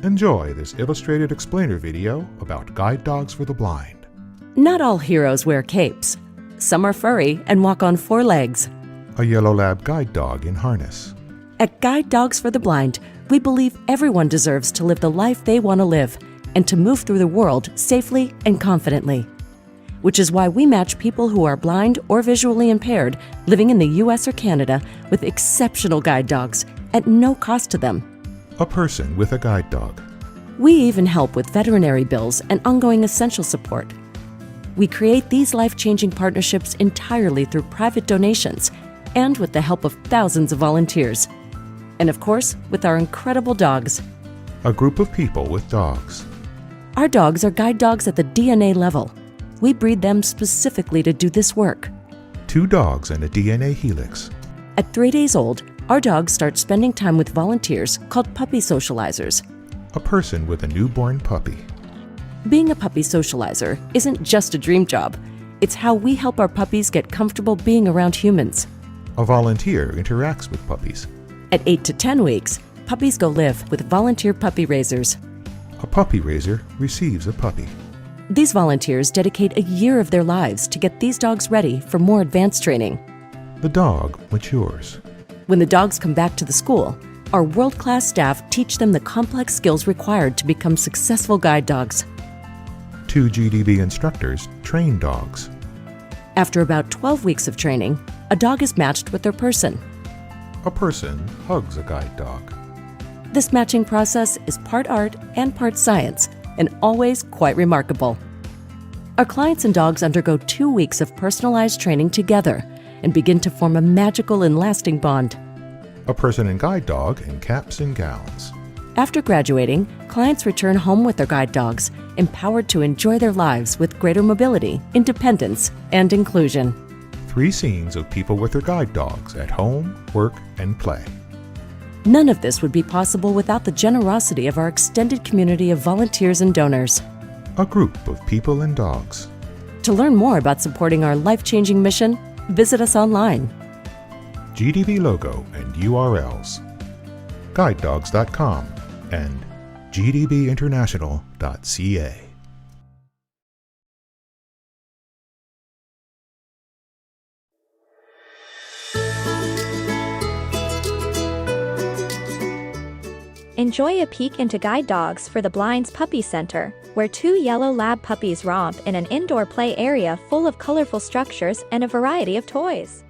Enjoy this illustrated explainer video about guide dogs for the blind. Not all heroes wear capes. Some are furry and walk on 4 legs. A yellow lab guide dog in harness. At Guide Dogs for the Blind, we believe everyone deserves to live the life they want to live and to move through the world safely and confidently. Which is why we match people who are blind or visually impaired living in the US or Canada with exceptional guide dogs at no cost to them. A person with a guide dog. We even help with veterinary bills and ongoing essential support. We create these life-changing partnerships entirely through private donations and with the help of thousands of volunteers. And of course, with our incredible dogs. A group of people with dogs. Our dogs are guide dogs at the DNA level. We breed them specifically to do this work. 2 dogs and a DNA helix. At 3 days old, our dogs start spending time with volunteers called puppy socializers. A person with a newborn puppy. Being a puppy socializer isn't just a dream job. It's how we help our puppies get comfortable being around humans. A volunteer interacts with puppies. At 8 to 10 weeks, puppies go live with volunteer puppy raisers. A puppy raiser receives a puppy. These volunteers dedicate a year of their lives to get these dogs ready for more advanced training. The dog matures. When the dogs come back to the school, our world-class staff teach them the complex skills required to become successful guide dogs. 2 GDB instructors train dogs. After about 12 weeks of training, a dog is matched with their person. A person hugs a guide dog. This matching process is part art and part science, and always quite remarkable. Our clients and dogs undergo 2 weeks of personalized training together and begin to form a magical and lasting bond. A person and guide dog in caps and gowns. After graduating, clients return home with their guide dogs, empowered to enjoy their lives with greater mobility, independence, and inclusion. 3 scenes of people with their guide dogs at home, work, and play. None of this would be possible without the generosity of our extended community of volunteers and donors. A group of people and dogs. To learn more about supporting our life-changing mission, visit us online. GDB logo and URLs. guidedogs.com and gdbinternational.ca. Enjoy a peek into Guide Dogs for the Blind's Puppy Center, where 2 yellow lab puppies romp in an indoor play area full of colorful structures and a variety of toys.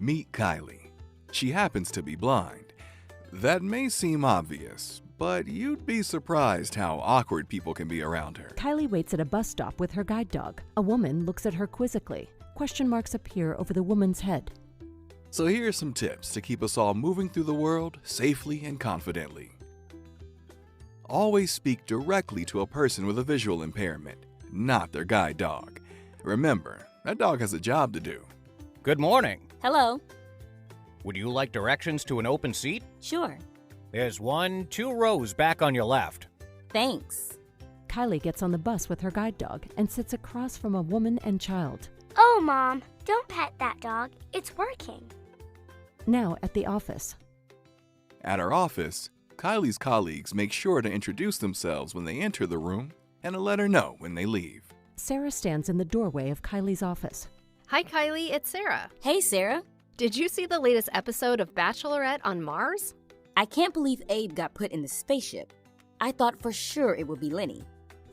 Meet Kylie. She happens to be blind. That may seem obvious, but you'd be surprised how awkward people can be around her. Kylie waits at a bus stop with her guide dog. A woman looks at her quizzically. Question marks appear over the woman's head. So here are some tips to keep us all moving through the world safely and confidently. Always speak directly to a person with a visual impairment, not their guide dog. Remember, that dog has a job to do. Good morning. Hello. Would you like directions to an open seat? Sure. There's 2 rows back on your left. Thanks. Kylie gets on the bus with her guide dog and sits across from a woman and child. Oh, Mom, don't pet that dog. It's working. Now at the office. At our office, Kylie's colleagues make sure to introduce themselves when they enter the room and to let her know when they leave. Sarah stands in the doorway of Kylie's office. Hi, Kylie. It's Sarah. Hey, Sarah. Did you see the latest episode of Bachelorette on Mars? I can't believe Abe got put in the spaceship. I thought for sure it would be Lenny.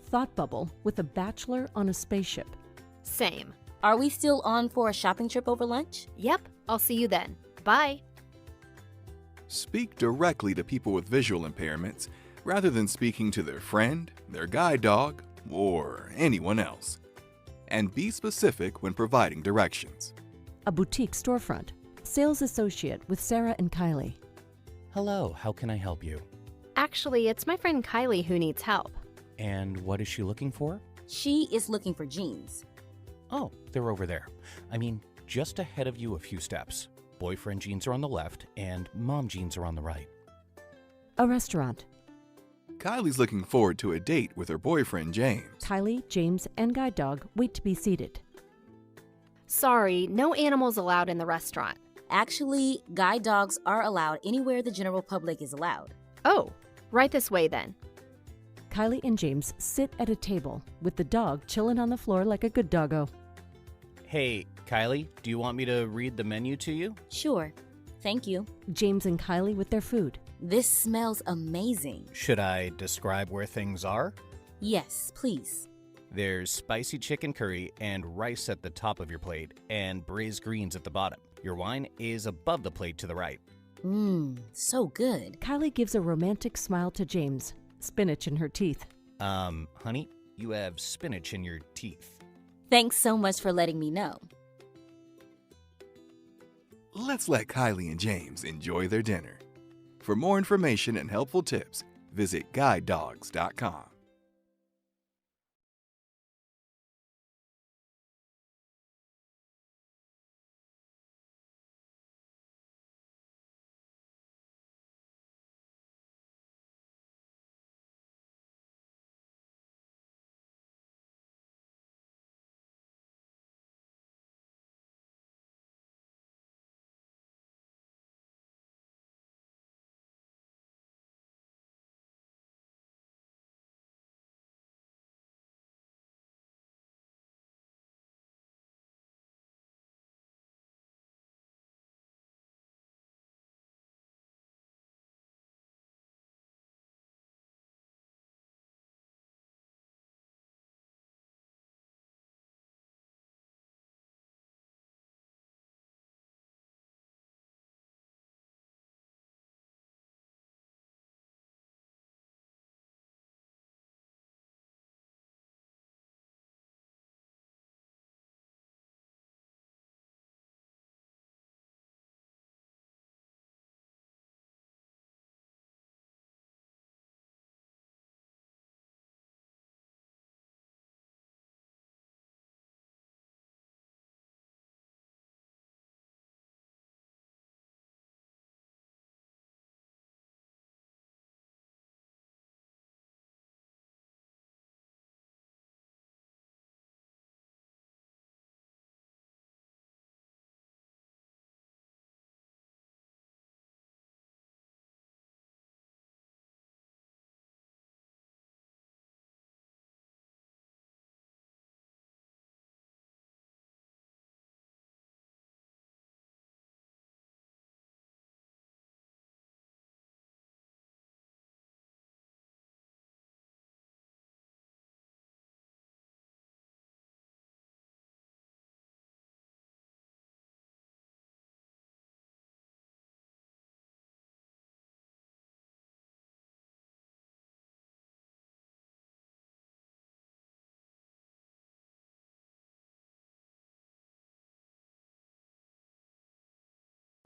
Thought bubble with a bachelor on a spaceship. Same. Are we still on for a shopping trip over lunch? Yep. I'll see you then. Bye. Speak directly to people with visual impairments rather than speaking to their friend, their guide dog, or anyone else. And be specific when providing directions. A boutique storefront. Sales associate with Sarah and Kylie. Hello, how can I help you? Actually, it's my friend Kylie who needs help. And what is she looking for? She is looking for jeans. Oh, they're over there. I mean, just ahead of you a few steps. Boyfriend jeans are on the left and mom jeans are on the right. A restaurant. Kylie's looking forward to a date with her boyfriend, James. Kylie, James, and guide dog wait to be seated. Sorry, no animals allowed in the restaurant. Actually, guide dogs are allowed anywhere the general public is allowed. Oh, right this way then. Kylie and James sit at a table with the dog chilling on the floor like a good doggo. Hey, Kylie, do you want me to read the menu to you? Sure. Thank you. James and Kylie with their food. This smells amazing. Should I describe where things are? Yes, please. There's spicy chicken curry and rice at the top of your plate and braised greens at the bottom. Your wine is above the plate to the right. So good. Kylie gives a romantic smile to James. Spinach in her teeth. Honey, you have spinach in your teeth. Thanks so much for letting me know. Let's let Kylie and James enjoy their dinner. For more information and helpful tips, visit guidedogs.com.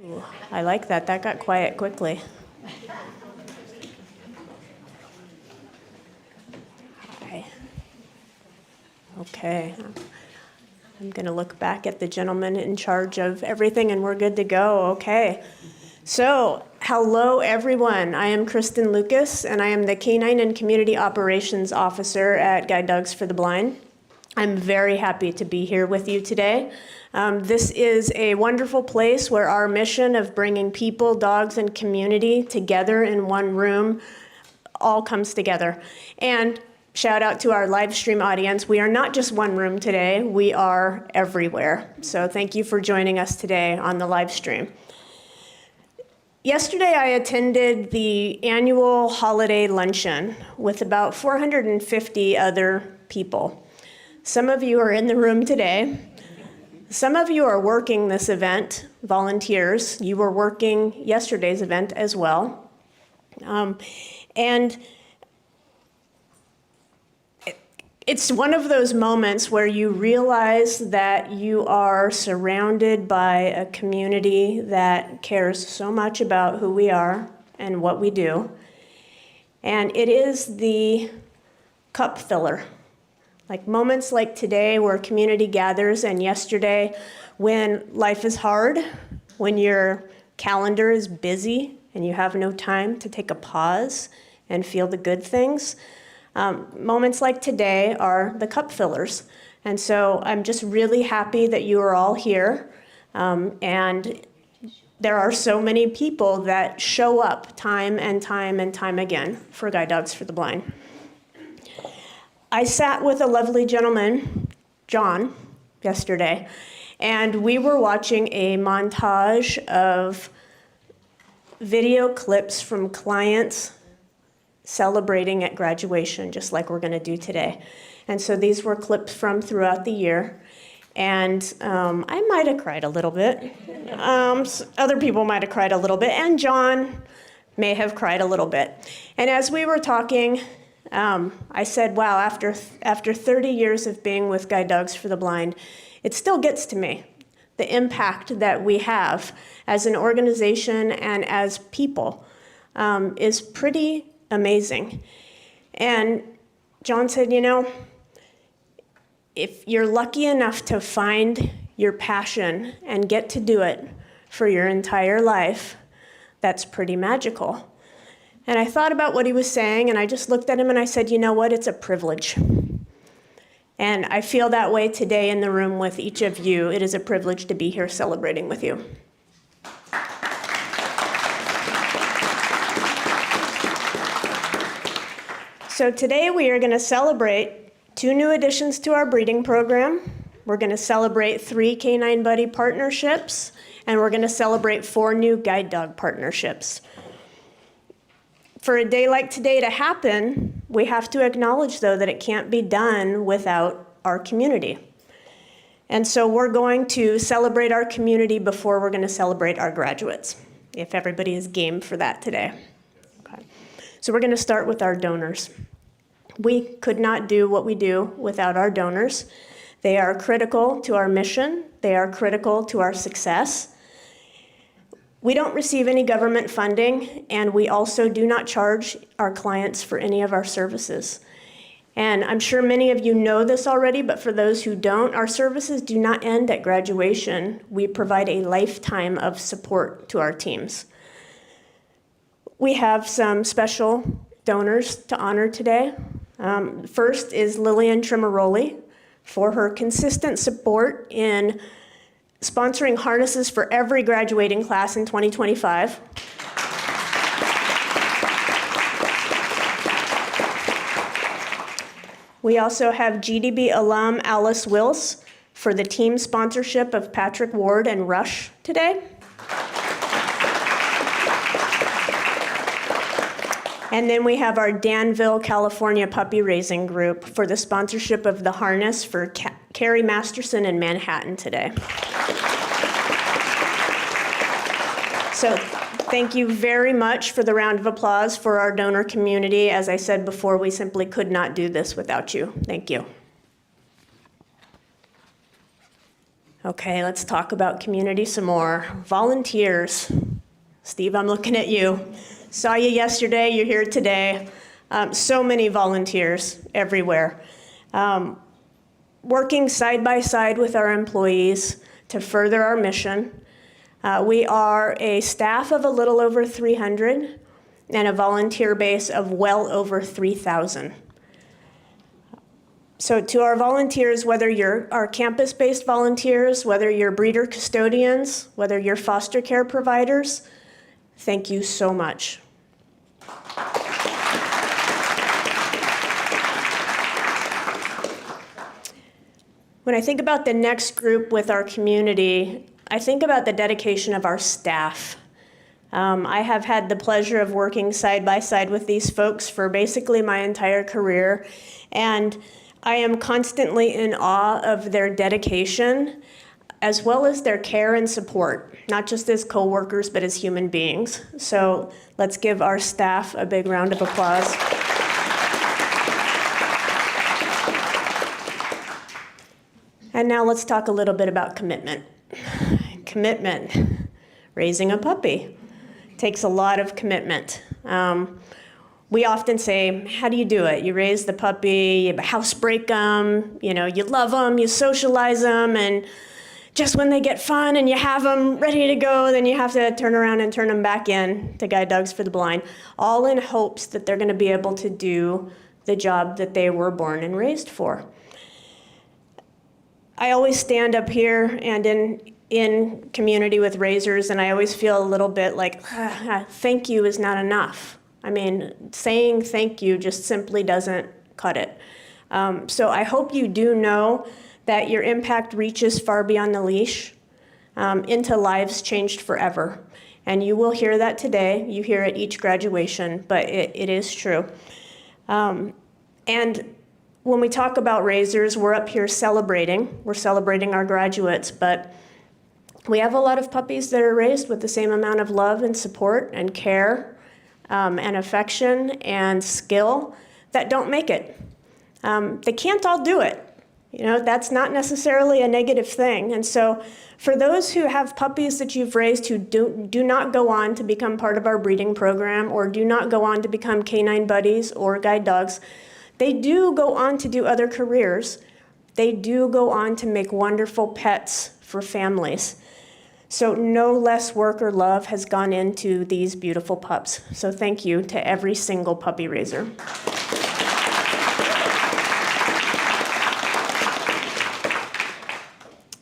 Ooh, I like that. That got quiet quickly. Hi. Okay. I'm going to look back at the gentleman in charge of everything, and we're good to go. Okay. So, hello, everyone. I am Kristen Lucas, and I am the Canine and Community Operations Officer at Guide Dogs for the Blind. I'm very happy to be here with you today. This is a wonderful place where our mission of bringing people, dogs, and community together in one room all comes together. And shout out to our live stream audience. We are not just one room today, we are everywhere. So thank you for joining us today on the live stream. Yesterday, I attended the annual holiday luncheon with about 450 other people. Some of you are in the room today. Some of you are working this event, volunteers. You were working yesterday's event as well. And it's one of those moments where you realize that you are surrounded by a community that cares so much about who we are and what we do. And it is the cup filler. Like moments like today where community gathers, and yesterday when life is hard, when your calendar is busy and you have no time to take a pause and feel the good things. Moments like today are the cup fillers. And so I'm just really happy that you are all here. And there are so many people that show up time and time and time again for Guide Dogs for the Blind. I sat with a lovely gentleman, John, yesterday, and we were watching a montage of video clips from clients celebrating at graduation, just like we're going to do today. And so these were clips from throughout the year. And I might have cried a little bit. Other people might have cried a little bit. And John may have cried a little bit. And as we were talking, I said, wow, after 30 years of being with Guide Dogs for the Blind, it still gets to me. The impact that we have as an organization and as people is pretty amazing. And John said, you know, if you're lucky enough to find your passion and get to do it for your entire life, that's pretty magical. And I thought about what he was saying, and I just looked at him and I said, you know what, it's a privilege. And I feel that way today in the room with each of you. It is a privilege to be here celebrating with you. So today we are going to celebrate 2 new additions to our breeding program. We're going to celebrate 3 Canine Buddy partnerships, and we're going to celebrate 4 new guide dog partnerships. For a day like today to happen, we have to acknowledge, though, that it can't be done without our community. And so we're going to celebrate our community before we're going to celebrate our graduates, if everybody is game for that today. Okay. So we're going to start with our donors. We could not do what we do without our donors. They are critical to our mission. They are critical to our success. We don't receive any government funding, and we also do not charge our clients for any of our services. And I'm sure many of you know this already, but for those who don't, our services do not end at graduation. We provide a lifetime of support to our teams. We have some special donors to honor today. First is Lillian Tremaroli for her consistent support in sponsoring harnesses for every graduating class in 2025. We also have GDB alum Alice Wills for the team sponsorship of Patrick Ward and Rush today. And then we have our Danville, California puppy raising group for the sponsorship of the harness for Carrie Masterson in Manhattan today. So thank you very much for the round of applause for our donor community. As I said before, we simply could not do this without you. Thank you. Okay, let's talk about community some more. Volunteers. Steve, I'm looking at you. Saw you yesterday, you're here today. So many volunteers everywhere. Working side by side with our employees to further our mission. We are a staff of a little over 300 and a volunteer base of well over 3,000. So to our volunteers, whether you're our campus-based volunteers, whether you're breeder custodians, whether you're foster care providers, thank you so much. When I think about the next group with our community, I think about the dedication of our staff. I have had the pleasure of working side by side with these folks for basically my entire career, and I am constantly in awe of their dedication, as well as their care and support, not just as coworkers, but as human beings. So let's give our staff a big round of applause. And now let's talk a little bit about commitment. Commitment. Raising a puppy takes a lot of commitment. We often say, how do you do it? You raise the puppy, you housebreak them, you love them, you socialize them, and just when they get fun and you have them ready to go, then you have to turn around and turn them back in to Guide Dogs for the Blind, all in hopes that they're going to be able to do the job that they were born and raised for. I always stand up here and in community with raisers, and I always feel a little bit like, thank you is not enough. I mean, saying thank you just simply doesn't cut it. So I hope you do know that your impact reaches far beyond the leash into lives changed forever. And you will hear that today. You hear it each graduation, but it is true. And when we talk about raisers, we're up here celebrating. We're celebrating our graduates, but we have a lot of puppies that are raised with the same amount of love and support and care and affection and skill that don't make it. They can't all do it. That's not necessarily a negative thing. And so for those who have puppies that you've raised who do not go on to become part of our breeding program or do not go on to become canine buddies or guide dogs, they do go on to do other careers. They do go on to make wonderful pets for families. So no less work or love has gone into these beautiful pups. So thank you to every single puppy raiser.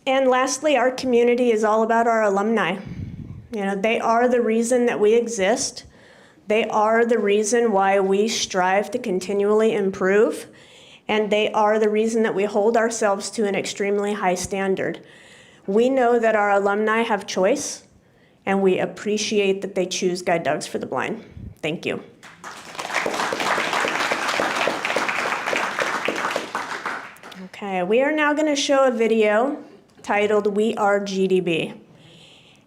And lastly, our community is all about our alumni. They are the reason that we exist. They are the reason why we strive to continually improve. And they are the reason that we hold ourselves to an extremely high standard. We know that our alumni have choice, and we appreciate that they choose Guide Dogs for the Blind. Thank you. Okay, we are now going to show a video titled We Are GDB.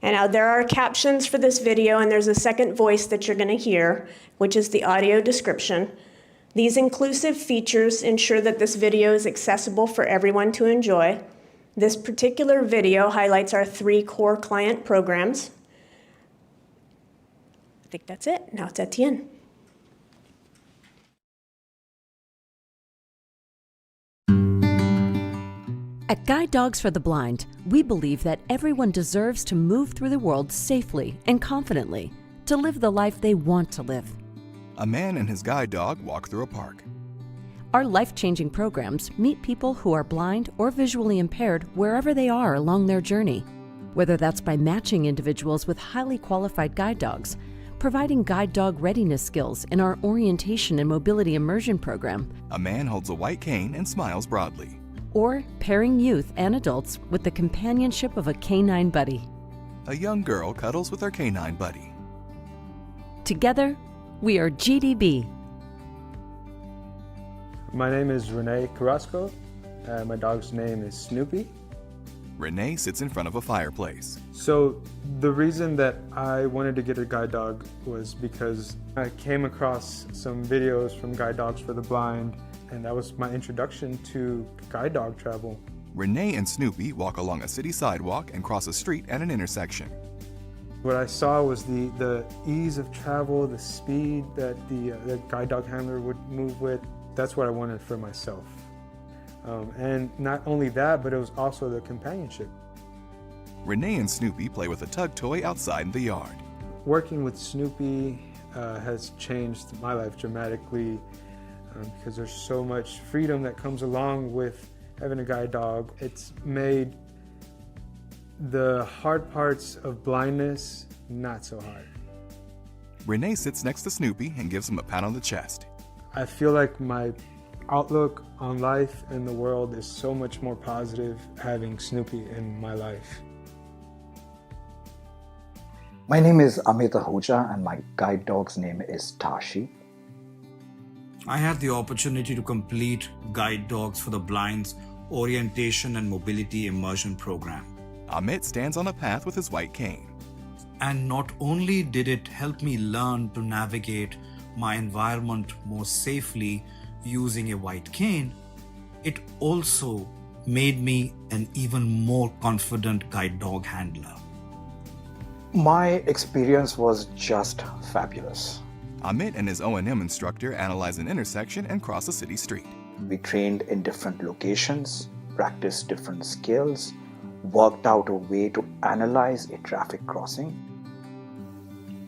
And now there are captions for this video, and there's a second voice that you're going to hear, which is the audio description. These inclusive features ensure that this video is accessible for everyone to enjoy. This particular video highlights our 3 core client programs. I think that's it. Now it's Etienne. At Guide Dogs for the Blind, we believe that everyone deserves to move through the world safely and confidently, to live the life they want to live. A man and his guide dog walk through a park. Our life-changing programs meet people who are blind or visually impaired wherever they are along their journey, whether that's by matching individuals with highly qualified guide dogs, providing guide dog readiness skills in our orientation and mobility immersion program. A man holds a white cane and smiles broadly. Or pairing youth and adults with the companionship of a canine buddy. A young girl cuddles with her canine buddy. Together, we are GDB. My name is Renee Carrasco. My dog's name is Snoopy. Renee sits in front of a fireplace. So the reason that I wanted to get a guide dog was because I came across some videos from Guide Dogs for the Blind, and that was my introduction to guide dog travel. Renee and Snoopy walk along a city sidewalk and cross a street at an intersection. What I saw was the ease of travel, the speed that the guide dog handler would move with. That's what I wanted for myself. And not only that, but it was also the companionship. Renee and Snoopy play with a tug toy outside in the yard. Working with Snoopy has changed my life dramatically because there's so much freedom that comes along with having a guide dog. It's made the hard parts of blindness not so hard. Renee sits next to Snoopy and gives him a pat on the chest. I feel like my outlook on life and the world is so much more positive having Snoopy in my life. My name is Amit Ahuja and my guide dog's name is Tashi. I had the opportunity to complete Guide Dogs for the Blind's Orientation and Mobility Immersion Program. Amit stands on a path with his white cane. And not only did it help me learn to navigate my environment more safely using a white cane, it also made me an even more confident guide dog handler. My experience was just fabulous. Amit and his O&M instructor analyze an intersection and cross a city street. We trained in different locations, practiced different skills, worked out a way to analyze a traffic crossing.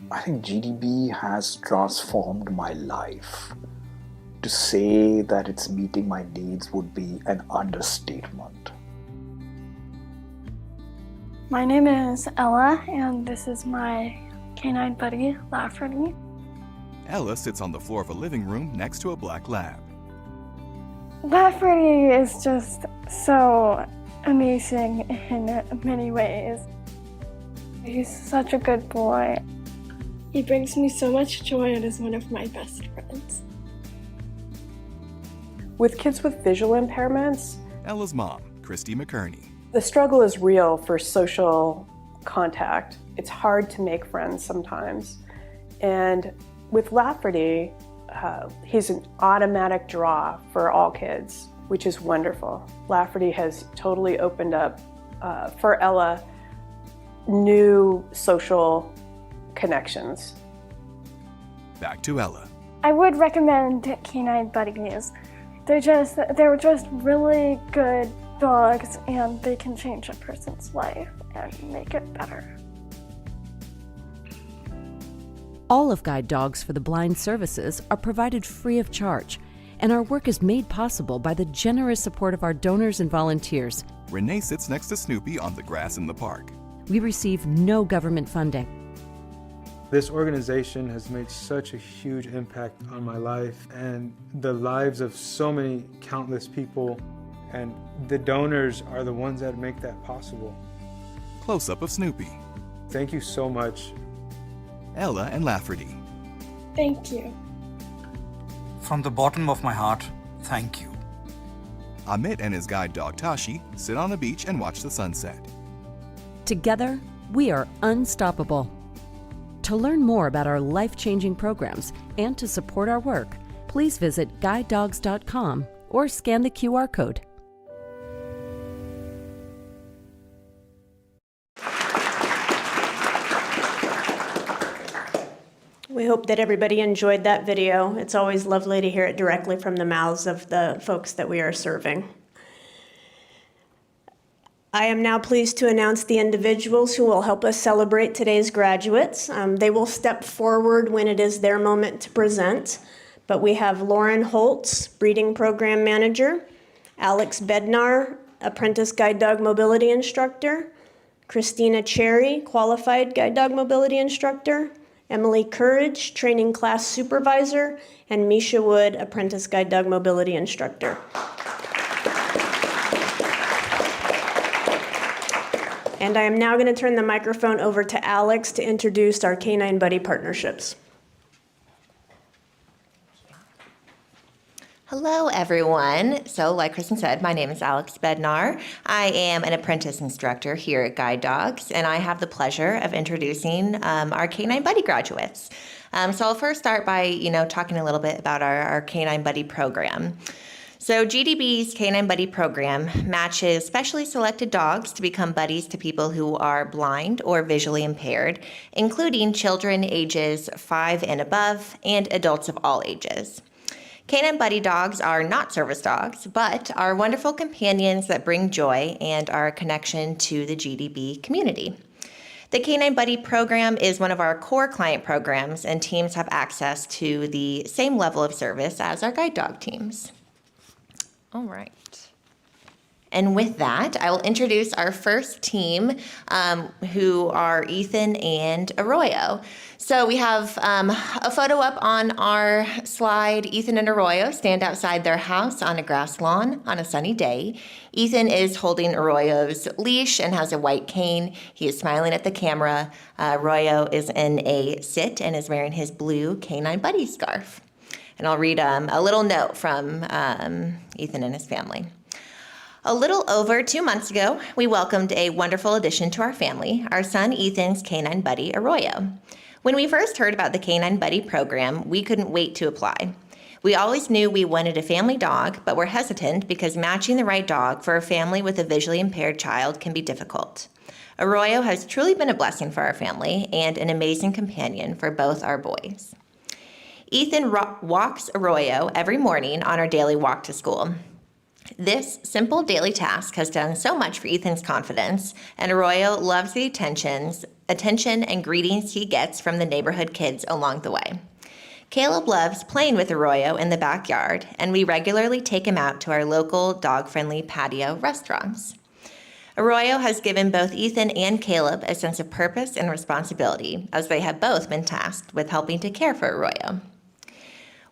I think GDB has transformed my life. To say that it's meeting my needs would be an understatement. My name is Ella, and this is my canine buddy, Lafferty. Ella sits on the floor of a living room next to a black lab. Lafferty is just so amazing in many ways. He's such a good boy. He brings me so much joy and is one of my best friends. With kids with visual impairments, Ella's mom, Christy McKerney. The struggle is real for social contact. It's hard to make friends sometimes. And with Lafferty, he's an automatic draw for all kids, which is wonderful. Lafferty has totally opened up, for Ella, new social connections. Back to Ella. I would recommend canine buddies. They're just really good dogs, and they can change a person's life and make it better. All of Guide Dogs for the Blind services are provided free of charge, and our work is made possible by the generous support of our donors and volunteers. Renee sits next to Snoopy on the grass in the park. We receive no government funding. This organization has made such a huge impact on my life and the lives of so many countless people, and the donors are the ones that make that possible. Close-up of Snoopy. Thank you so much. Ella and Lafferty. Thank you. From the bottom of my heart, thank you. Amit and his guide dog Tashi sit on a beach and watch the sunset. Together, we are unstoppable. To learn more about our life-changing programs and to support our work, please visit guidedogs.com or scan the QR code. We hope that everybody enjoyed that video. It's always lovely to hear it directly from the mouths of the folks that we are serving. I am now pleased to announce the individuals who will help us celebrate today's graduates. They will step forward when it is their moment to present. But we have Lauren Holtz, Breeding Program Manager, Alex Bednar, Apprentice Guide Dog Mobility Instructor, Christina Cherry, Qualified Guide Dog Mobility Instructor, Emily Courage, Training Class Supervisor, and Misha Wood, Apprentice Guide Dog Mobility Instructor. And I am now going to turn the microphone over to Alex to introduce our Canine Buddy partnerships. Hello, everyone. So, like Kristen said, my name is Alex Bednar. I am an apprentice instructor here at Guide Dogs, and I have the pleasure of introducing our Canine Buddy graduates. So I'll first start by, talking a little bit about our Canine Buddy program. So GDB's Canine Buddy program matches specially selected dogs to become buddies to people who are blind or visually impaired, including children ages 5 and above and adults of all ages. Canine Buddy dogs are not service dogs, but are wonderful companions that bring joy and are a connection to the GDB community. The Canine Buddy program is one of our core client programs, and teams have access to the same level of service as our guide dog teams. All right. And with that, I will introduce our first team, who are Ethan and Arroyo. So we have a photo up on our slide. Ethan and Arroyo stand outside their house on a grass lawn on a sunny day. Ethan is holding Arroyo's leash and has a white cane. He is smiling at the camera. Arroyo is in a sit and is wearing his blue Canine Buddy scarf. And I'll read a little note from Ethan and his family. A little over 2 months ago, we welcomed a wonderful addition to our family, our son Ethan's Canine Buddy, Arroyo. When we first heard about the Canine Buddy program, we couldn't wait to apply. We always knew we wanted a family dog, but were hesitant because matching the right dog for a family with a visually impaired child can be difficult. Arroyo has truly been a blessing for our family and an amazing companion for both our boys. Ethan walks Arroyo every morning on our daily walk to school. This simple daily task has done so much for Ethan's confidence, and Arroyo loves the attention and greetings he gets from the neighborhood kids along the way. Caleb loves playing with Arroyo in the backyard, and we regularly take him out to our local dog-friendly patio restaurants. Arroyo has given both Ethan and Caleb a sense of purpose and responsibility, as they have both been tasked with helping to care for Arroyo.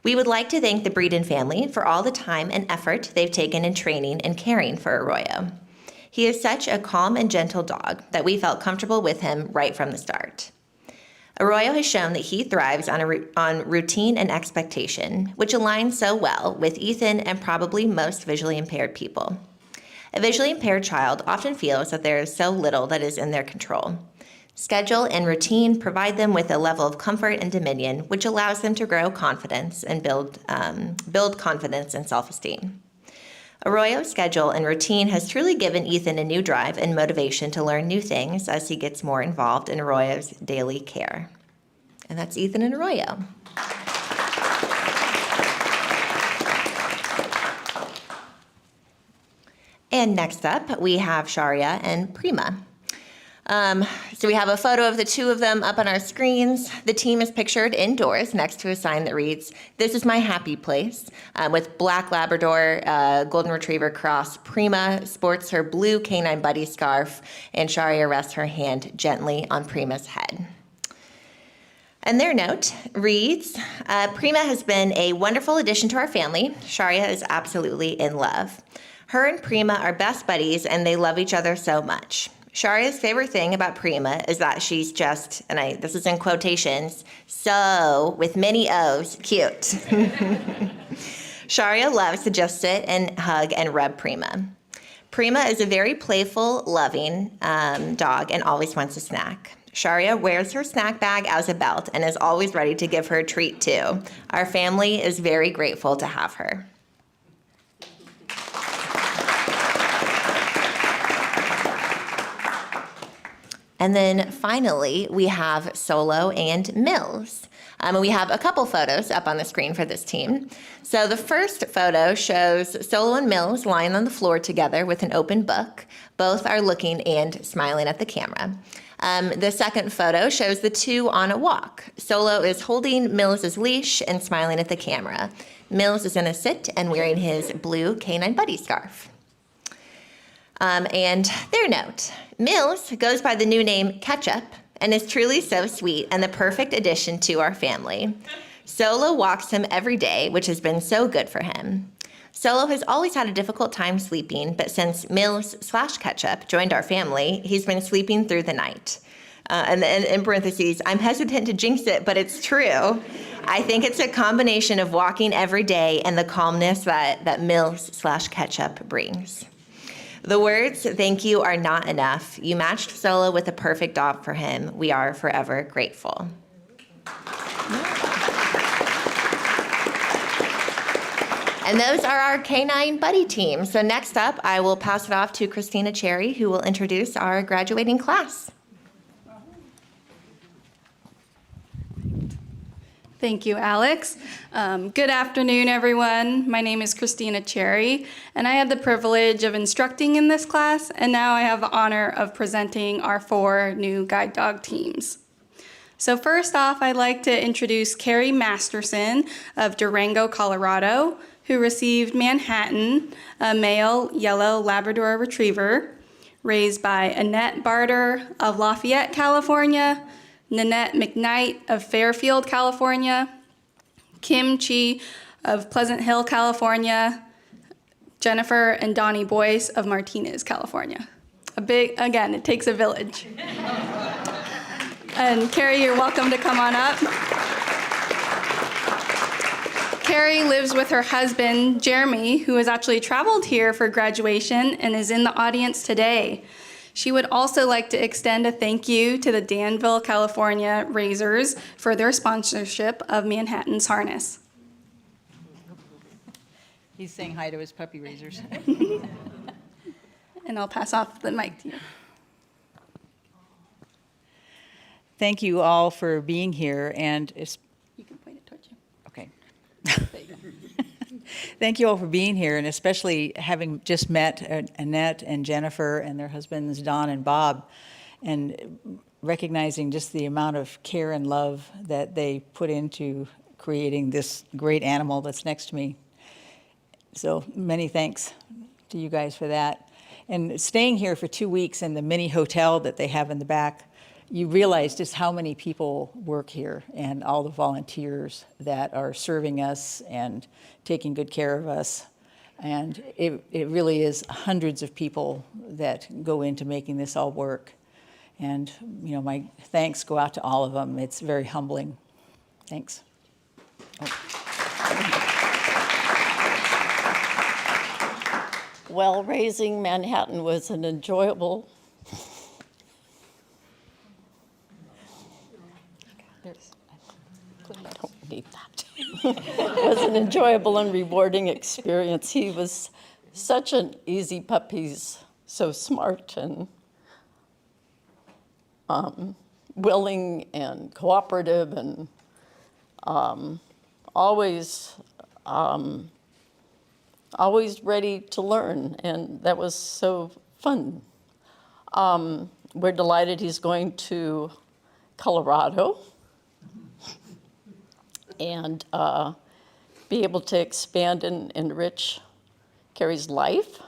We would like to thank the Breeden family for all the time and effort they've taken in training and caring for Arroyo. He is such a calm and gentle dog that we felt comfortable with him right from the start. Arroyo has shown that he thrives on routine and expectation, which aligns so well with Ethan and probably most visually impaired people. A visually impaired child often feels that there is so little that is in their control. Schedule and routine provide them with a level of comfort and dominion, which allows them to grow confidence and build confidence and self-esteem. Arroyo's schedule and routine has truly given Ethan a new drive and motivation to learn new things as he gets more involved in Arroyo's daily care. And that's Ethan and Arroyo. And next up, we have Sharia and Prima. So we have a photo of the two of them up on our screens. The team is pictured indoors next to a sign that reads, "This is my happy place," with black Labrador, Golden Retriever cross. Prima sports her blue Canine Buddy scarf, and Sharia rests her hand gently on Prima's head. And their note reads, Prima has been a wonderful addition to our family. Sharia is absolutely in love. Her and Prima are best buddies, and they love each other so much. Sharia's favorite thing about Prima is that she's just, and this is in quotations, so, with many O's, cute. Sharia loves to just sit and hug and rub Prima. Prima is a very playful, loving dog and always wants a snack. Sharia wears her snack bag as a belt and is always ready to give her a treat too. Our family is very grateful to have her. And then finally, we have Solo and Mills. We have a couple photos up on the screen for this team. So the first photo shows Solo and Mills lying on the floor together with an open book. Both are looking and smiling at the camera. The second photo shows the two on a walk. Solo is holding Mills' leash and smiling at the camera. Mills is in a sit and wearing his blue Canine Buddy scarf. And their note. Mills goes by the new name Ketchup and is truly so sweet and the perfect addition to our family. Solo walks him every day, which has been so good for him. Solo has always had a difficult time sleeping, but since Mills/Ketchup joined our family, he's been sleeping through the night. And then in parentheses, I'm hesitant to jinx it, but it's true. I think it's a combination of walking every day and the calmness that Mills/Ketchup brings. The words, "thank you," are not enough. You matched Solo with the perfect dog for him. We are forever grateful. And those are our canine buddy team. So next up, I will pass it off to Christina Cherry, who will introduce our graduating class. Thank you, Alex. Good afternoon, everyone. My name is Christina Cherry, and I had the privilege of instructing in this class, and now I have the honor of presenting our 4 new guide dog teams. So first off, I'd like to introduce Carrie Masterson of Durango, Colorado, who received Manhattan, a male yellow Labrador Retriever, raised by Annette Barter of Lafayette, California, Nanette McKnight of Fairfield, California, Kim Chi of Pleasant Hill, California, Jennifer and Donnie Boyce of Martinez, California. Again, it takes a village. And Carrie, you're welcome to come on up. Carrie lives with her husband, Jeremy, who has actually traveled here for graduation and is in the audience today. She would also like to extend a thank you to the Danville, California Raisers for their sponsorship of Manhattan's harness. He's saying hi to his puppy raisers. And I'll pass off the mic to you. Thank you all for being here, and you can point it towards you. Okay. Thank you all for being here, and especially having just met Annette and Jennifer and their husbands, Don and Bob, and recognizing just the amount of care and love that they put into creating this great animal that's next to me. So many thanks to you guys for that. And staying here for 2 weeks in the mini hotel that they have in the back, you realize just how many people work here and all the volunteers that are serving us and taking good care of us. And it really is hundreds of people that go into making this all work. And my thanks go out to all of them. It's very humbling. Thanks. Well, raising Manhattan was an enjoyable was an enjoyable and rewarding experience. He was such an easy puppy. He's so smart and willing and cooperative and always ready to learn, and that was so fun. We're delighted he's going to Colorado and be able to expand and enrich Carrie's life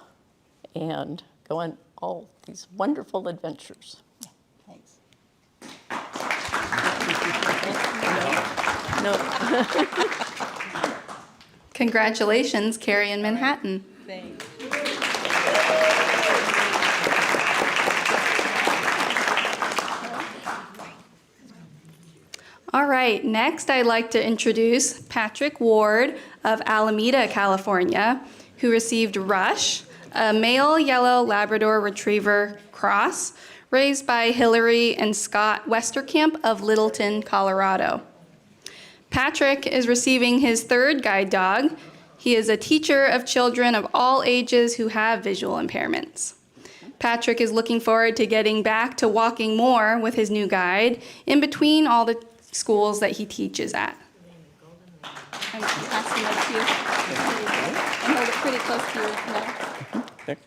and go on all these wonderful adventures. Thanks. No. Congratulations, Carrie in Manhattan. Thanks. All right, next I'd like to introduce Patrick Ward of Alameda, California, who received Rush, a male yellow Labrador Retriever cross, raised by Hillary and Scott Westerkamp of Littleton, Colorado. Patrick is receiving his 3rd guide dog. He is a teacher of children of all ages who have visual impairments. Patrick is looking forward to getting back to walking more with his new guide in between all the schools that he teaches at. I'm passing it to you. And hold it pretty close to your mouth.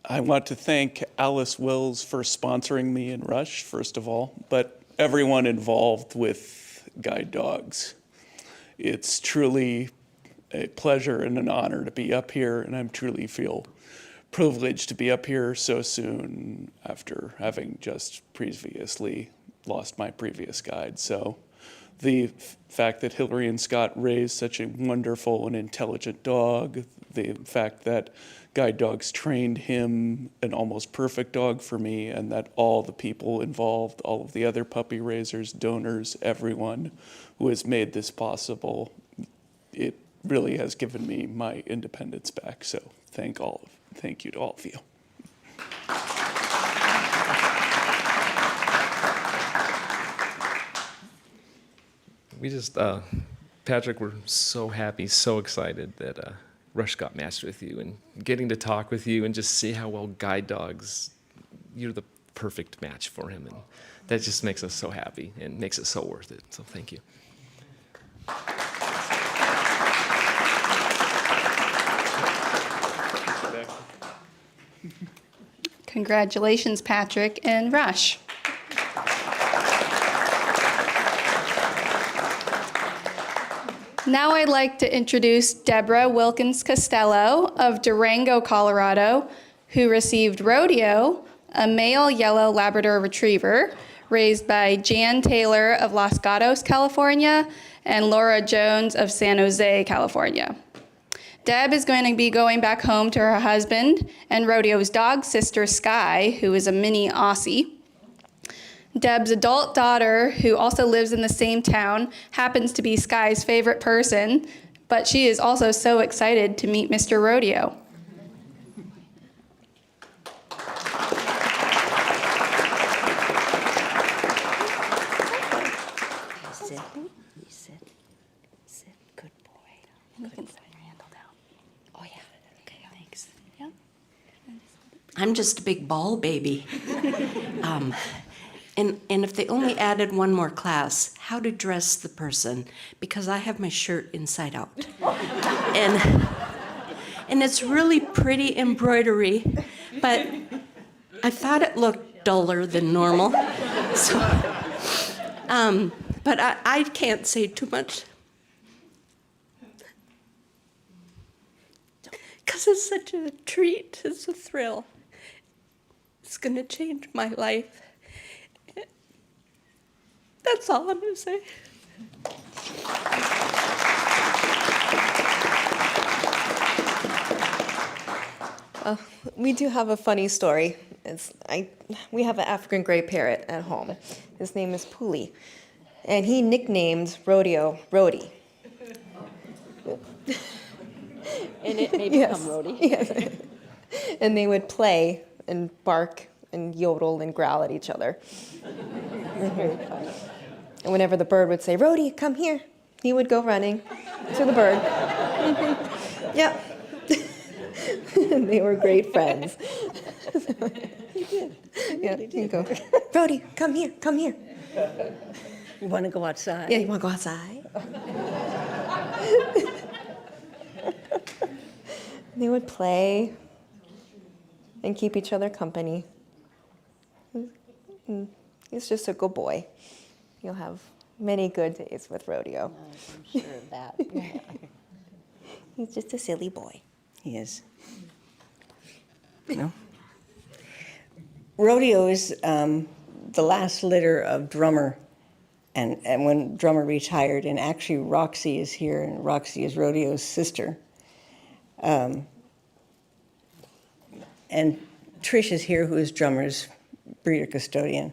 I want to thank Alice Wills for sponsoring me in Rush, first of all, but everyone involved with guide dogs. It's truly a pleasure and an honor to be up here, and I truly feel privileged to be up here so soon after having just previously lost my previous guide. So the fact that Hillary and Scott raised such a wonderful and intelligent dog, the fact that guide dogs trained him an almost perfect dog for me, and that all the people involved, all of the other puppy raisers, donors, everyone who has made this possible, it really has given me my independence back. So thank you to all of you. We just Patrick, we're so happy, so excited that Rush got matched with you, and getting to talk with you and just see how well guide dogs, you're the perfect match for him, and that just makes us so happy and makes it so worth it. So thank you. Congratulations, Patrick and Rush. Now I'd like to introduce Deborah Wilkins Costello of Durango, Colorado, who received Rodeo, a male yellow Labrador Retriever, raised by Jan Taylor of Los Gatos, California, and Laura Jones of San Jose, California. Deb is going to be going back home to her husband and Rodeo's dog sister, Sky, who is a mini Aussie. Deb's adult daughter, who also lives in the same town, happens to be Sky's favorite person, but she is also so excited to meet Mr. Rodeo. Sit. You sit. Sit. Good boy. You can set your handle down. Oh, yeah. Okay, thanks. Yep. I'm just a big ball baby. And if they only added one more class, how to dress the person, because I have my shirt inside out. And it's really pretty embroidery, but I thought it looked duller than normal. So, but I can't say too much. Because it's such a treat, it's a thrill. It's gonna change my life. That's all I'm going to say. Well, we do have a funny story. We have an African gray parrot at home. His name is Puli, and he nicknamed Rodeo Rody. And it may become Rody. Yes. And they would play and bark and yodel and growl at each other. And whenever the bird would say, "Rody, come here," he would go running to the bird. Yep. And they were great friends. He did. Yeah, he'd go, "Rody, come here, come here." You want to go outside? Yeah, you want to go outside? They would play and keep each other company. He's just a good boy. You'll have many good days with Rodeo. I'm sure of that. He's just a silly boy. He is. No. Rodeo is the last litter of Drummer, and when Drummer retired, and actually Roxy is here, and Roxy is Rodeo's sister. And Trish is here, who is Drummer's breeder custodian.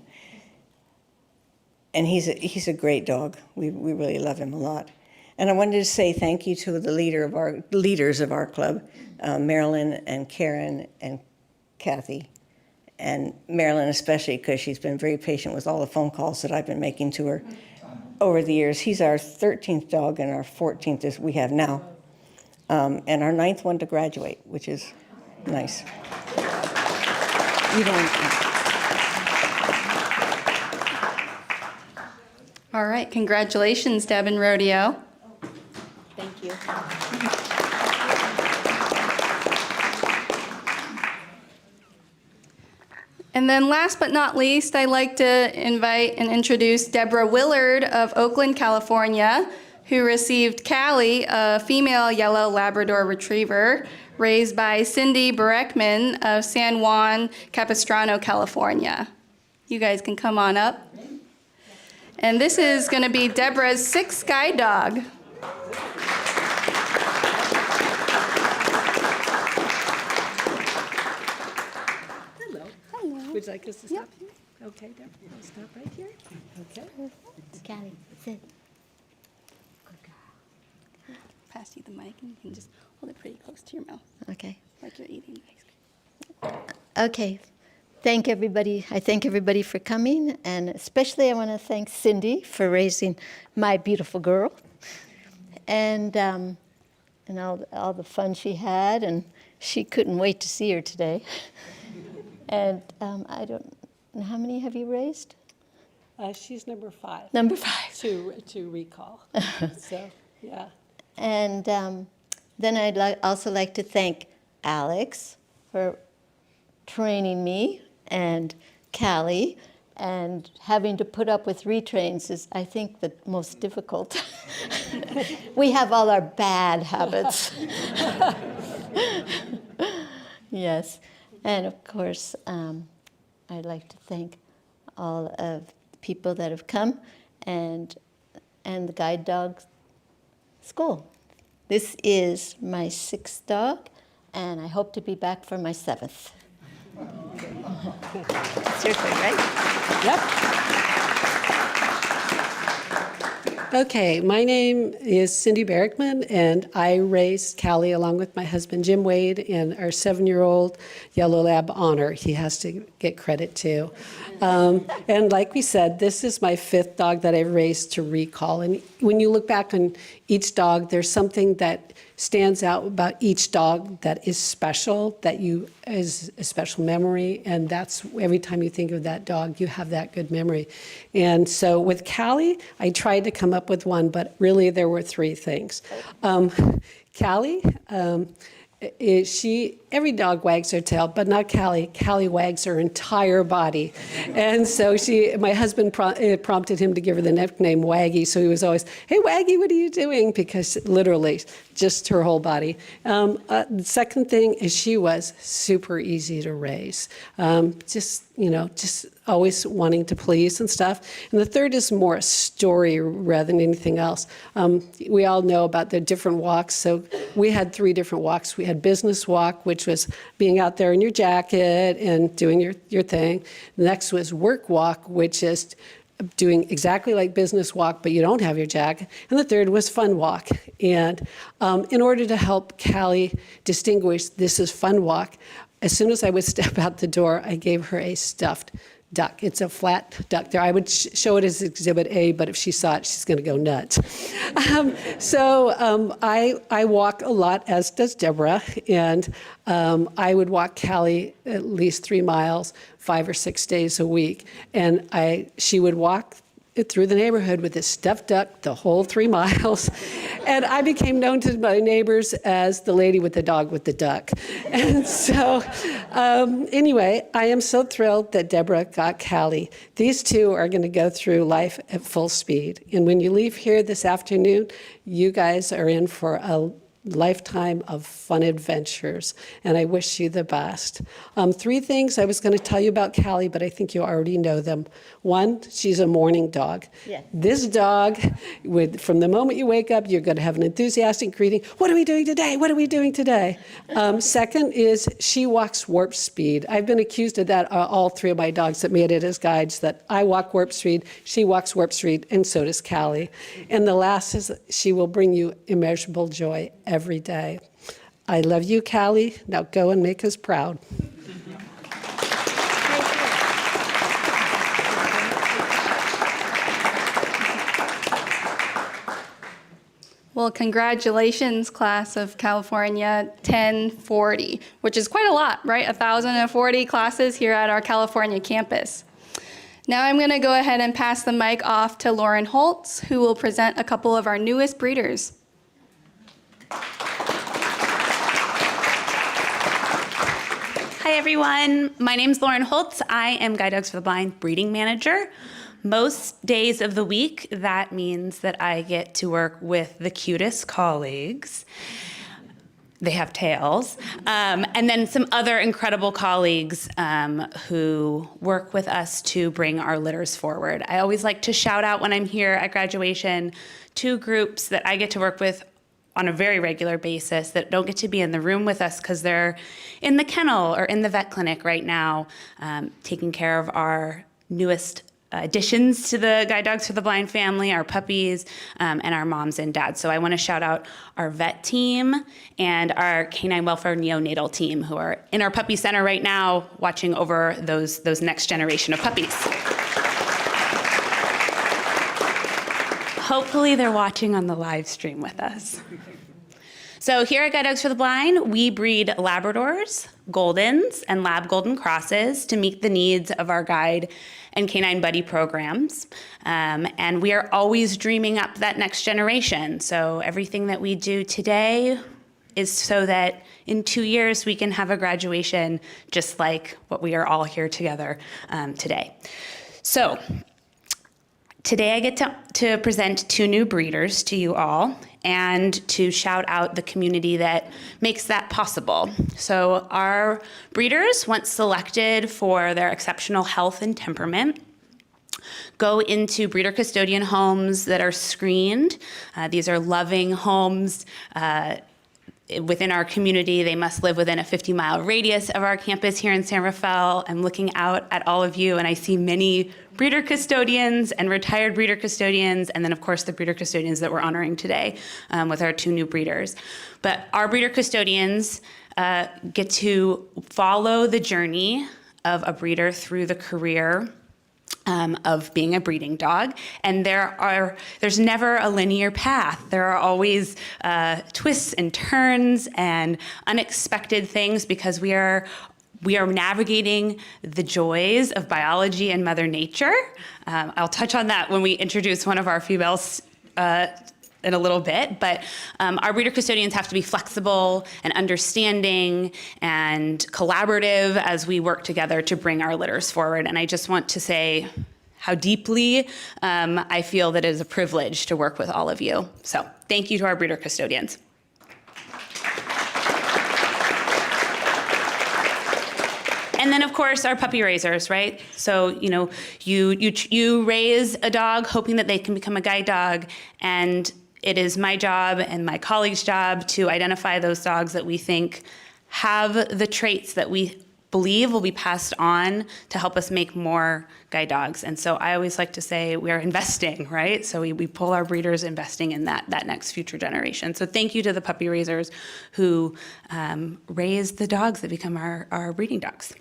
And he's a great dog. We really love him a lot. And I wanted to say thank you to the leaders of our club, Marilyn and Karen and Kathy. And Marilyn especially, because she's been very patient with all the phone calls that I've been making to her over the years. He's our 13th dog, and our 14th is we have now. And our 9th one to graduate, which is nice. You don't... All right, congratulations, Deb and Rodeo. Thank you. And then last but not least, I'd like to invite and introduce Deborah Willard of Oakland, California, who received Callie, a female yellow Labrador Retriever, raised by Cindy Berekman of San Juan Capistrano, California. You guys can come on up. And this is going to be Deborah's 6th guide dog. Hello. Hello. Would you like us to stop here? Okay, Deborah, we'll stop right here. Okay. Callie, sit. Pass you the mic and you can just hold it pretty close to your mouth. Okay. Like you're eating ice cream. Okay. Thank everybody. I thank everybody for coming, and especially I want to thank Cindy for raising my beautiful girl, and all the fun she had, and she couldn't wait to see her today. And I don't know, how many have you raised? She's number 5. Number 5. To recall. So, yeah. And then I'd also like to thank Alex for training me, and Callie, and having to put up with retrains is, I think, the most difficult. We have all our bad habits. Yes. And of course, I'd like to thank all of the people that have come, and the guide dog school. This is my 6th dog, and I hope to be back for my 7th. It's your turn, right? Yep. Okay, my name is Cindy Berrickman, and I raised Callie along with my husband Jim Wade and our 7-year-old Yellow Lab Honor. He has to get credit too. And like we said, this is my 5th dog that I've raised to recall. And when you look back on each dog, there's something that stands out about each dog that is special, that is a special memory, and that's every time you think of that dog, you have that good memory. And so with Callie, I tried to come up with one, but really there were 3 things. Callie, every dog wags her tail, but not Callie. Callie wags her entire body. And so my husband prompted him to give her the nickname Waggy, so he was always, "Hey, Waggy, what are you doing?" Because literally, just her whole body. The second thing is she was super easy to raise. Just always wanting to please and stuff. And the third is more a story rather than anything else. We all know about the different walks. So we had 3 different walks. We had business walk, which was being out there in your jacket and doing your thing. The next was work walk, which is doing exactly like business walk, but you don't have your jacket. And the third was fun walk. And in order to help Callie distinguish this is fun walk, as soon as I would step out the door, I gave her a stuffed duck. It's a flat duck there. I would show it as Exhibit A, but if she saw it, she's going to go nuts. I walk a lot, as does Deborah, and I would walk Callie at least 3 miles, 5 or 6 days a week, and she would walk through the neighborhood with this stuffed duck the whole 3 miles. And I became known to my neighbors as the lady with the dog with the duck. And so anyway, I am so thrilled that Deborah got Callie. These 2 are going to go through life at full speed. And when you leave here this afternoon, you guys are in for a lifetime of fun adventures, and I wish you the best. 3 things I was going to tell you about Callie, but I think you already know them. 1, she's a morning dog. Yeah. This dog, from the moment you wake up, you're going to have an enthusiastic greeting. What are we doing today? What are we doing today? Second is she walks warp speed. I've been accused of that, all 3 of my dogs that made it as guides, that I walk warp speed, she walks warp speed, and so does Callie. And the last is she will bring you immeasurable joy every day. I love you, Callie. Now go and make us proud. Well, congratulations, class of California 1040, which is quite a lot, right? 1,040 classes here at our California campus. Now I'm going to go ahead and pass the mic off to Lauren Holtz, who will present a couple of our newest breeders. Hi everyone, my name's Lauren Holtz. I am Guide Dogs for the Blind breeding manager. Most days of the week, that means that I get to work with the cutest colleagues. They have tails. And then some other incredible colleagues who work with us to bring our litters forward. I always like to shout out when I'm here at graduation 2 groups that I get to work with on a very regular basis that don't get to be in the room with us because they're in the kennel or in the vet clinic right now, taking care of our newest additions to the Guide Dogs for the Blind family, our puppies, and our moms and dads. So I want to shout out our vet team and our canine welfare neonatal team who are in our puppy center right now watching over those next generation of puppies. hopefully they're watching on the live stream with us. So here at Guide Dogs for the Blind, we breed Labradors, Goldens, and Lab Golden Crosses to meet the needs of our guide and canine buddy programs. And we are always dreaming up that next generation. So everything that we do today is so that in 2 years we can have a graduation just like what we are all here together today. So today I get to present 2 new breeders to you all and to shout out the community that makes that possible. So our breeders, once selected for their exceptional health and temperament, go into breeder custodian homes that are screened. These are loving homes. Within our community, they must live within a 50-mile radius of our campus here in San Rafael. I'm looking out at all of you, and I see many breeder custodians and retired breeder custodians, and then, of course, the breeder custodians that we're honoring today with our 2 new breeders. But our breeder custodians get to follow the journey of a breeder through the career of being a breeding dog, and there's never a linear path. There are always twists and turns and unexpected things because we are navigating the joys of biology and Mother Nature. I'll touch on that when we introduce one of our females in a little bit, but our breeder custodians have to be flexible and understanding and collaborative as we work together to bring our litters forward. And I just want to say how deeply I feel that it is a privilege to work with all of you. So thank you to our breeder custodians. And then, of course, our puppy raisers, right? So, you raise a dog hoping that they can become a guide dog, and it is my job and my colleagues' job to identify those dogs that we think have the traits that we believe will be passed on to help us make more guide dogs. And so I always like to say we are investing, right? So we pull our breeders investing in that next future generation. So thank you to the puppy raisers who raise the dogs that become our breeding dogs.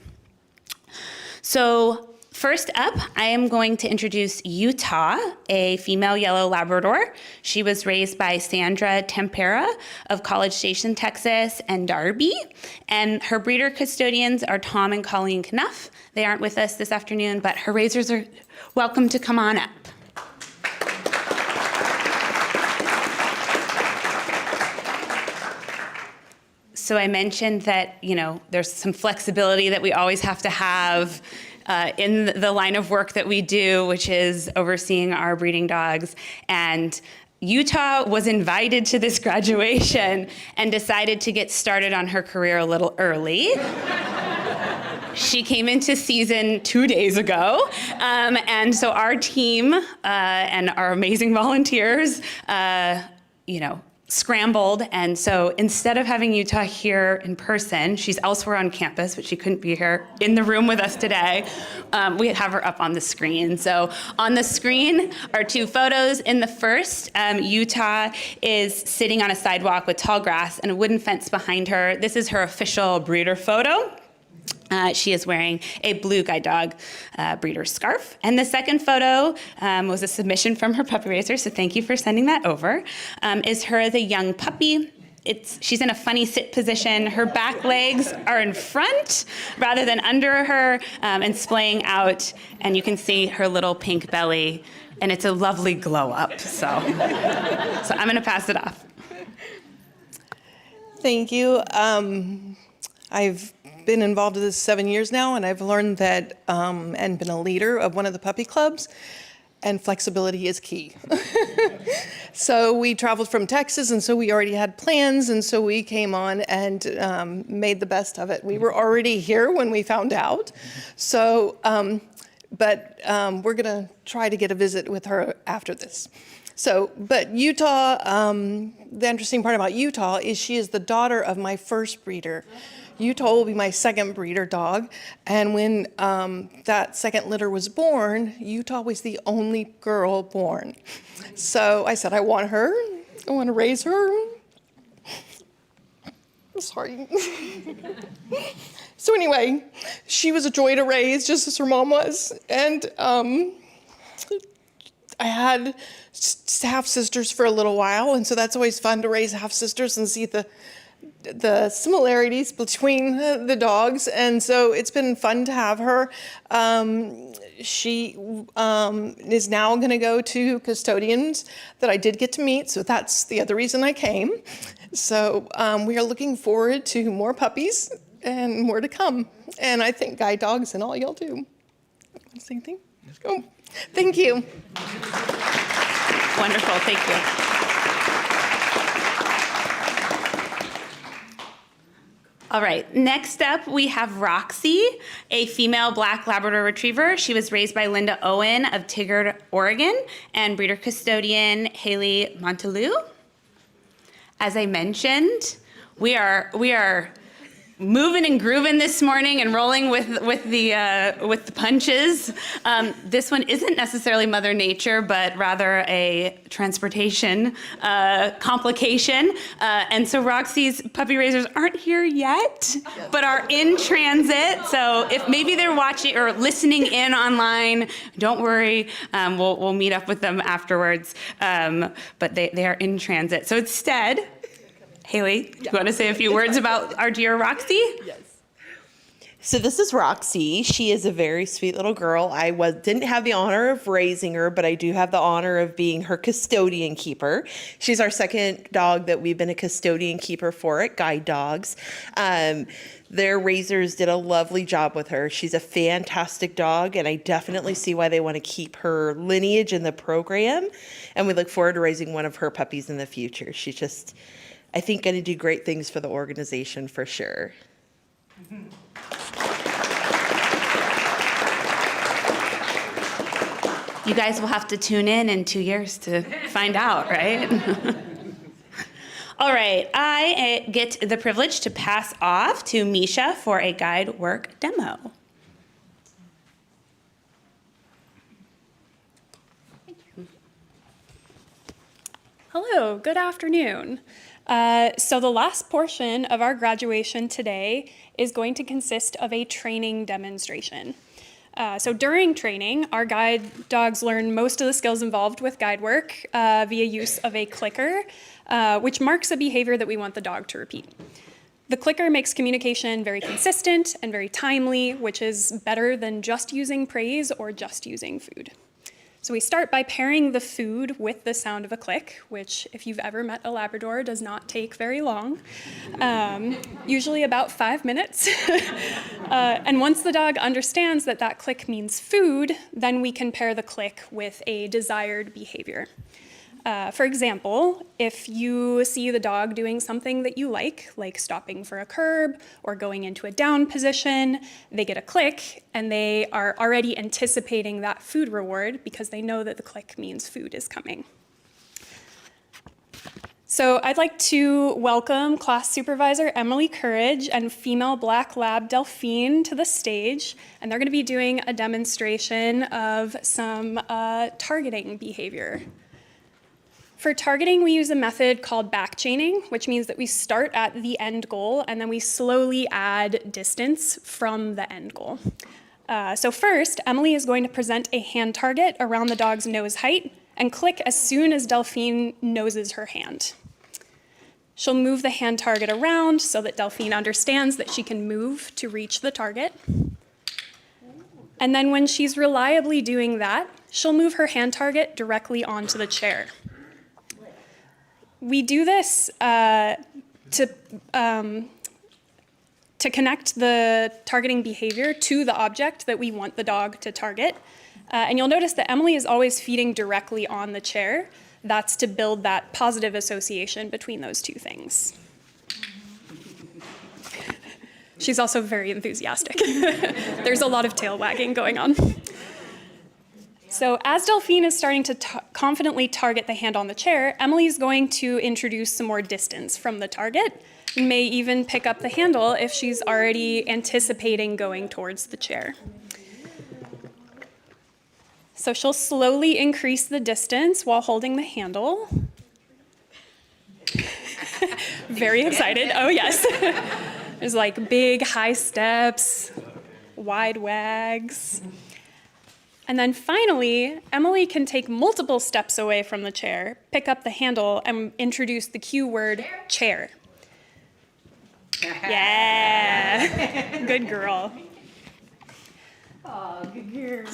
So first up, I am going to introduce Utah, a female yellow Labrador. She was raised by Sandra Tempera of College Station, Texas, and Darby. And her breeder custodians are Tom and Colleen Knuff. They aren't with us this afternoon, but her raisers are welcome to come on up. So I mentioned that, there's some flexibility that we always have to have in the line of work that we do, which is overseeing our breeding dogs. And Utah was invited to this graduation and decided to get started on her career a little early. She came into season 2 days ago. And so our team and our amazing volunteers, scrambled, and so instead of having Utah here in person, she's elsewhere on campus, but she couldn't be here in the room with us today, we have her up on the screen. So on the screen are 2 photos. In the first, Utah is sitting on a sidewalk with tall grass and a wooden fence behind her. This is her official breeder photo. She is wearing a blue guide dog breeder scarf. And the second photo was a submission from her puppy raiser, so thank you for sending that over, is her as a young puppy. She's in a funny sit position. Her back legs are in front rather than under her and splaying out, and you can see her little pink belly, and it's a lovely glow up. So I'm gonna pass it off. Thank you. I've been involved in this 7 years now, and I've learned that and been a leader of one of the puppy clubs, and flexibility is key. So we traveled from Texas, and so we already had plans, and so we came on and made the best of it. We were already here when we found out, so but we're gonna try to get a visit with her after this. So, but Utah, the interesting part about Utah is she is the daughter of my first breeder. Utah will be my second breeder dog, and when that second litter was born, Utah was the only girl born. So I said, I want her, I want to raise her. I'm sorry. So anyway, she was a joy to raise, just as her mom was, and had half sisters for a little while, and so that's always fun to raise half sisters and see the similarities between the dogs, and so it's been fun to have her. She is now going to go to custodians that I did get to meet, so that's the other reason I came. So we are looking forward to more puppies and more to come. And I thank Guide Dogs and all y'all do. Same thing? Oh, thank you. Wonderful, thank you. All right, next up we have Roxy, a female black Labrador Retriever. She was raised by Linda Owen of Tigard, Oregon, and breeder custodian Haley Montelou. As I mentioned, we are moving and grooving this morning and rolling with the punches. This one isn't necessarily Mother Nature, but rather a transportation complication. And so Roxy's puppy raisers aren't here yet, but are in transit. So if maybe they're watching or listening in online, don't worry. We'll meet up with them afterwards. But they are in transit. So instead, Haley, do you want to say a few words about our dear Roxy? Yes. So this is Roxy. She is a very sweet little girl. I didn't have the honor of raising her, but I do have the honor of being her custodian keeper. She's our second dog that we've been a custodian keeper for at Guide Dogs. Their raisers did a lovely job with her. She's a fantastic dog, and I definitely see why they want to keep her lineage in the program. And we look forward to raising one of her puppies in the future. She's just, I think, going to do great things for the organization for sure. You guys will have to tune in 2 years to find out, right? All right, I get the privilege to pass off to Misha for a guide work demo. Hello, good afternoon. So the last portion of our graduation today is going to consist of a training demonstration. So during training, our guide dogs learn most of the skills involved with guide work via use of a clicker, which marks a behavior that we want the dog to repeat. The clicker makes communication very consistent and very timely, which is better than just using praise or just using food. So we start by pairing the food with the sound of a click, which, if you've ever met a Labrador, does not take very long, usually about 5 minutes. And once the dog understands that that click means food, then we can pair the click with a desired behavior. For example, if you see the dog doing something that you like stopping for a curb or going into a down position, they get a click and they are already anticipating that food reward because they know that the click means food is coming. So I'd like to welcome class supervisor Emily Courage and female black lab Delphine to the stage, and they're going to be doing a demonstration of some targeting behavior. For targeting, we use a method called backchaining, which means that we start at the end goal and then we slowly add distance from the end goal. So first, Emily is going to present a hand target around the dog's nose height and click as soon as Delphine noses her hand. She'll move the hand target around so that Delphine understands that she can move to reach the target. And then when she's reliably doing that, she'll move her hand target directly onto the chair. We do this to connect the targeting behavior to the object that we want the dog to target. And you'll notice that Emily is always feeding directly on the chair. That's to build that positive association between those two things. She's also very enthusiastic. There's a lot of tail wagging going on. So as Delphine is starting to confidently target the hand on the chair, Emily is going to introduce some more distance from the target, and may even pick up the handle if she's already anticipating going towards the chair. So she'll slowly increase the distance while holding the handle. Very excited, oh yes. There's like big high steps, wide wags. And then finally, Emily can take multiple steps away from the chair, pick up the handle, and introduce the cue word, chair. Yeah, good girl. Oh, good girl.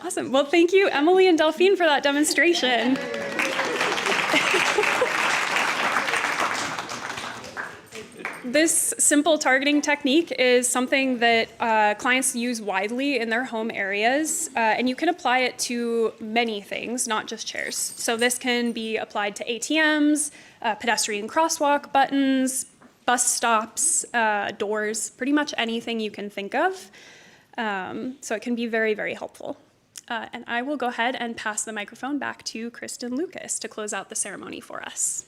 Awesome. Well, thank you, Emily and Delphine, for that demonstration. This simple targeting technique is something that clients use widely in their home areas, and you can apply it to many things, not just chairs. So this can be applied to ATMs, pedestrian crosswalk buttons, bus stops, doors, pretty much anything you can think of. So it can be very, very helpful. And I will go ahead and pass the microphone back to Kristen Lucas to close out the ceremony for us.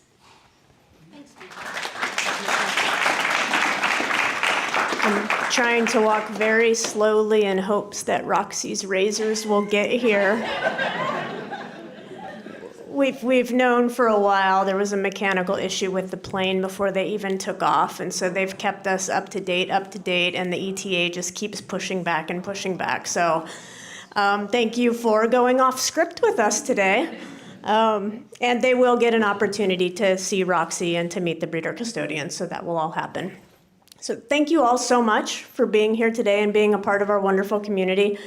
I'm trying to walk very slowly in hopes that Roxy's razors will get here. We've known for a while there was a mechanical issue with the plane before they even took off, and so they've kept us up to date, and the ETA just keeps pushing back and pushing back. So thank you for going off script with us today. And they will get an opportunity to see Roxy and to meet the breeder custodian, so that will all happen. So thank you all so much for being here today and being a part of our wonderful community.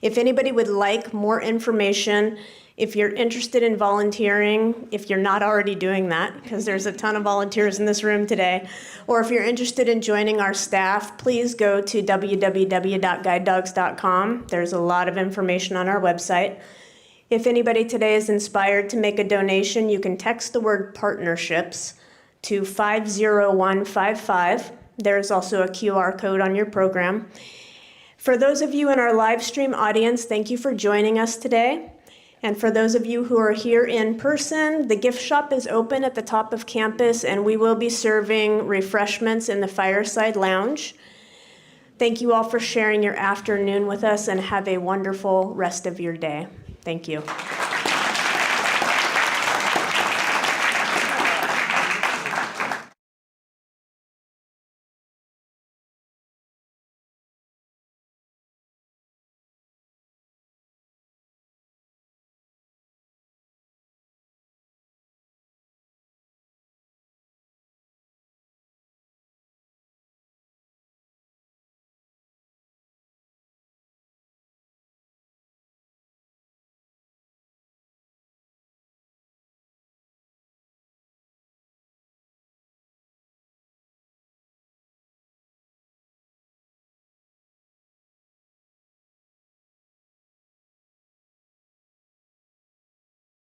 If anybody would like more information, if you're interested in volunteering, if you're not already doing that, because there's a ton of volunteers in this room today, or if you're interested in joining our staff, please go to www.guidedogs.com. There's a lot of information on our website. If anybody today is inspired to make a donation, you can text the word partnerships to 50155. There's also a QR code on your program. For those of you in our live stream audience, thank you for joining us today. And for those of you who are here in person, the gift shop is open at the top of campus, and we will be serving refreshments in the Fireside Lounge. Thank you all for sharing your afternoon with us, and have a wonderful rest of your day. Thank you.